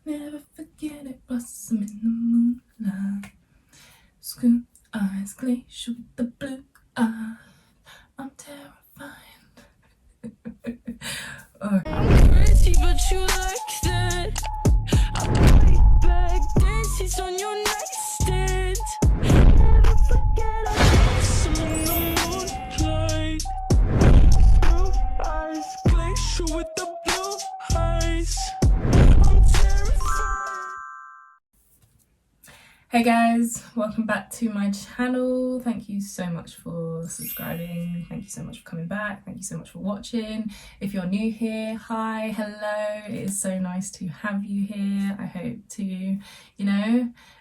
Never forget it, blossom in the moonlight. Screw eyes, glacier with the blue eye. I'm terrified. I'm crazy, but you like that. I bite back, dances on your nightstand. Never forget I blossom in the moonlight. Blue eyes, glacier with the blue eyes. I'm terrified. Hey guys, welcome back to my channel. Thank you so much for subscribing. Thank you so much for coming back. Thank you so much for watching. If you're new here, hi, hello. It is so nice to have you here. I hope to,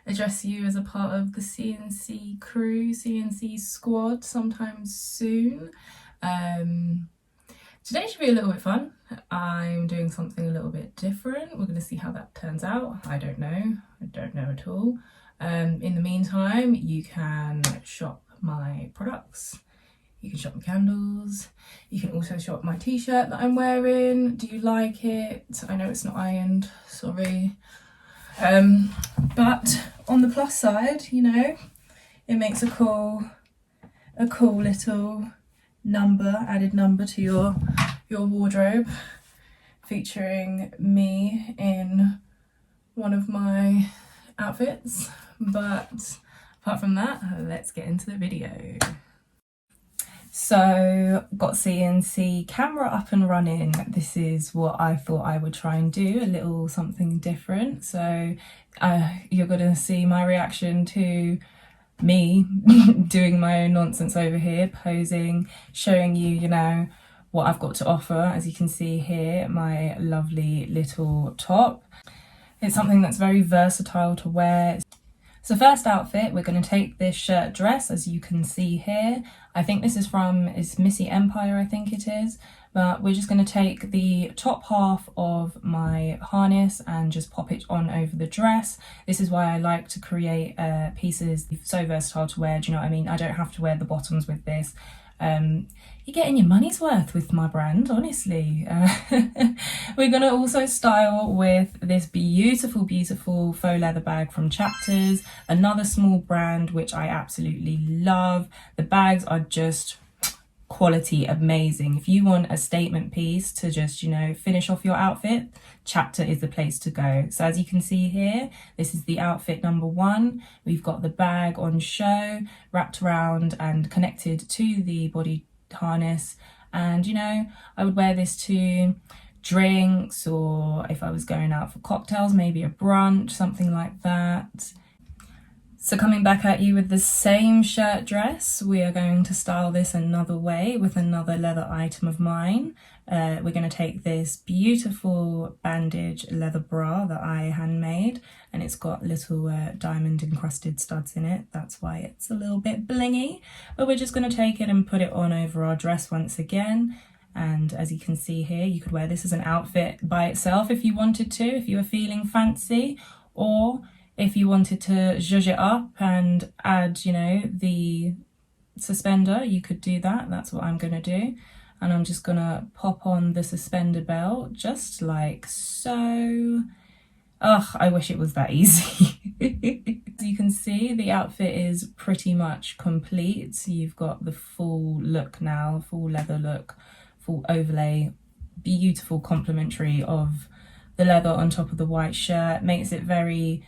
address you as a part of the CnC crew, CnC squad sometime soon. Today should be a little bit fun. I'm doing something a little bit different. We're going to see how that turns out. I don't know at all. In the meantime, you can shop my products, you can shop my candles, you can also shop my t-shirt that I'm wearing. Do you like it? I know it's not ironed, sorry. But on the plus side, it makes a cool little added number to your wardrobe, featuring me in one of my outfits. But apart from that, let's get into the video. So got CnC camera up and running. This is what I thought I would try and do, a little something different. So you're gonna see my reaction to me doing my own nonsense over here, posing, showing you, what I've got to offer. As you can see here, my lovely little top. It's something that's very versatile to wear. So first outfit, we're going to take this shirt dress, as you can see here. I think this is from Missy Empire, I think it is. But we're just going to take the top half of my harness and just pop it on over the dress. This is why I like to create pieces so versatile to wear, do you know what I mean? I don't have to wear the bottoms with this. You're getting your money's worth with my brand, honestly. We're going to also style with this beautiful faux leather bag from Chapters, another small brand which I absolutely love. The bags are just quality amazing. If you want a statement piece to just, finish off your outfit, Chapter is the place to go. So as you can see here, this is the outfit number one. We've got the bag on show, wrapped around and connected to the body harness. And I would wear this to drinks, or if I was going out for cocktails, maybe a brunch, something like that. So coming back at you with the same shirt dress, we are going to style this another way with another leather item of mine. We're going to take this beautiful bandage leather bra that I handmade, and it's got little diamond encrusted studs in it. That's why it's a little bit blingy. But we're just going to take it and put it on over our dress once again. And as you can see here, you could wear this as an outfit by itself if you wanted to, if you were feeling fancy, or if you wanted to zhuzh it up and add, the suspender, you could do that. That's what I'm going to do. And I'm just going to pop on the suspender belt, just like so. Ugh, I wish it was that easy. As you can see, the outfit is pretty much complete. You've got the full look now, full leather look, full overlay, beautiful complementary of the leather on top of the white shirt. Makes it very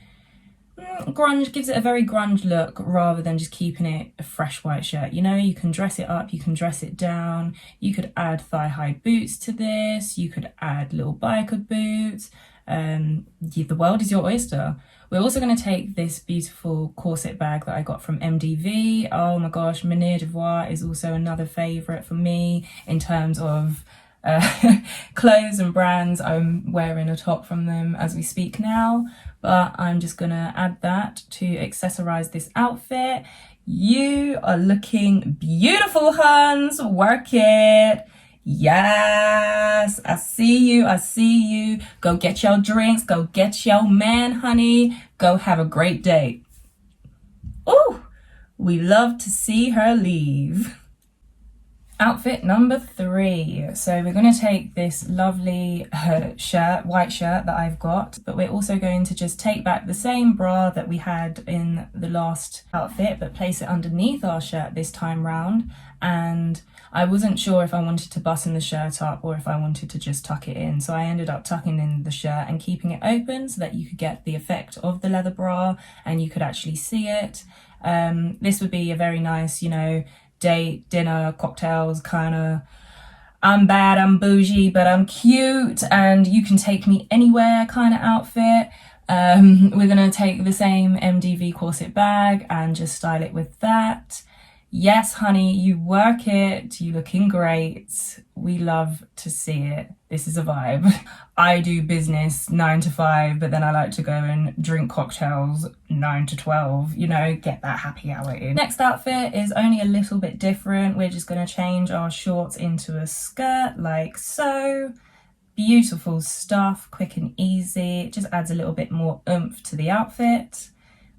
grunge, gives it a very grunge look rather than just keeping it a fresh white shirt. You can dress it up, you can dress it down, you could add thigh-high boots to this, you could add little biker boots. The world is your oyster. We're also going to take this beautiful corset bag that I got from MDV. Oh my gosh, Maniere de Voir is also another favourite for me in terms of clothes and brands. I'm wearing a top from them as we speak now, but I'm just gonna add that to accessorize this outfit. You are looking beautiful, huns. Work it. Yes, I see you. Go get your drinks, go get your man, honey. Go have a great day. Ooh, we love to see her leave. Outfit number 3. So we're going to take this lovely shirt, white shirt that I've got, but we're also going to just take back the same bra that we had in the last outfit, but place it underneath our shirt this time round. And I wasn't sure if I wanted to button the shirt up or if I wanted to just tuck it in. So I ended up tucking in the shirt and keeping it open so that you could get the effect of the leather bra and you could actually see it. This would be a very nice, you know, date, dinner, cocktails kind of, I'm bad, I'm bougie, but I'm cute and you can take me anywhere kind of outfit. We're going to take the same MDV corset bag and just style it with that. Yes, honey, you work it. You looking great. We love to see it. This is a vibe. I do business 9 to 5, but then I like to go and drink cocktails 9 to 12, you know, get that happy hour in. Next outfit is only a little bit different. We're just going to change our shorts into a skirt like so. Beautiful stuff, quick and easy. It just adds a little bit more oomph to the outfit.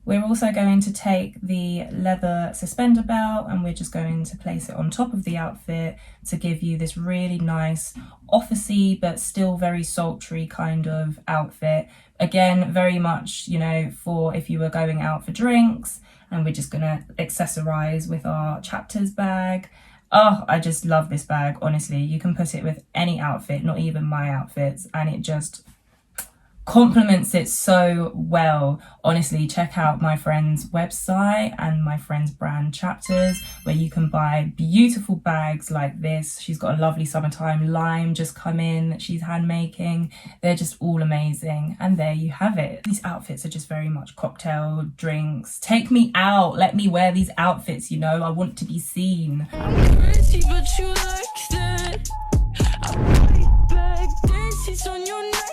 We're also going to take the leather suspender belt and we're just going to place it on top of the outfit to give you this really nice officey but still very sultry kind of outfit. Again, very much, you know, for if you were going out for drinks. And we're just going to accessorize with our chapters bag. Oh, I just love this bag, honestly. You can put it with any outfit, not even my outfits, and it just complements it so well. Honestly, check out my friend's website and my friend's brand Chapters, where you can buy beautiful bags like this. She's got a lovely summertime lime just come in that she's hand making. They're just all amazing, and there you have it. These outfits are just very much cocktail, drinks. Take me out, let me wear these outfits, you know, I want to be seen. I'm crazy, but you like that. I bite back, dance, it's on your neck.